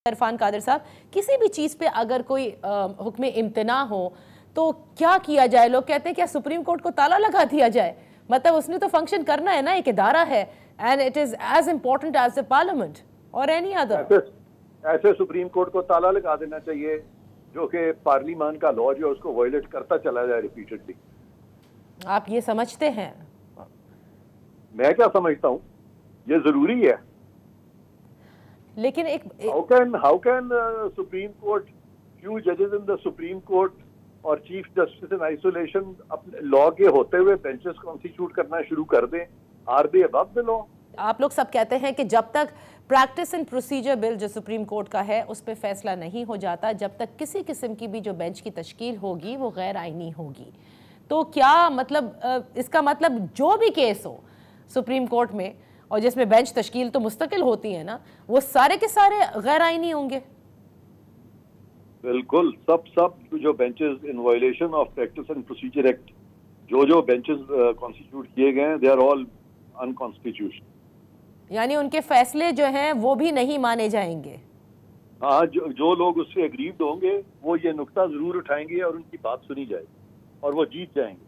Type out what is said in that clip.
عرفان قادر صاحب، کسی بھی چیز پہ اگر کوئی حکم امتناع ہو تو کیا کیا جائے؟ لوگ کہتے ہیں کیا سپریم کورٹ کو تالا لگا دیا جائے؟ مطلب اس نے تو فنکشن کرنا ہے نا، ایک ادارہ ہے and it is as important as the parliament or any other. ایسے سپریم کورٹ کو تالا لگا دینا چاہیے جو کہ پارلیمان کا لاء جو اس کو وائلیٹ کرتا چلا جائے ریپیٹڈلی. آپ یہ سمجھتے ہیں؟ میں کیا سمجھتا ہوں، یہ ضروری ہے. لیکن ایک how can supreme court few judges in the supreme court اور چیف جسٹس ان آئسولیشن اپنے لاء کے ہوتے ہوئے بینچز کانسٹیٹیوٹ کرنا شروع کر دیں؟ Are they above the law؟ آپ لوگ سب کہتے ہیں کہ جب تک پریکٹس اینڈ پروسیجر بل جو سپریم کورٹ کا ہے اس پہ فیصلہ نہیں ہو جاتا، جب تک کسی قسم کی بھی جو بینچ کی تشکیل ہوگی وہ غیر آئینی ہوگی. تو کیا مطلب اس کا مطلب جو بھی کیس ہو سپریم کورٹ میں اور جس میں بینچ تشکیل تو مستقل ہوتی ہے نا، وہ سارے کے سارے غیر آئینی ہوں گے؟ بالکل، سب جو benches in violation of practice and procedure act جو بینچز کانسٹیٹیوٹ کیے گئے ہیں دے آر آل انکانسٹیٹیوشنل. یعنی ان کے فیصلے جو ہیں وہ بھی نہیں مانے جائیں گے؟ ہاں، جو لوگ اس سے اگریوڈ ہوں گے وہ یہ نقطہ ضرور اٹھائیں گے اور ان کی بات سنی جائے گی اور وہ جیت جائیں گے.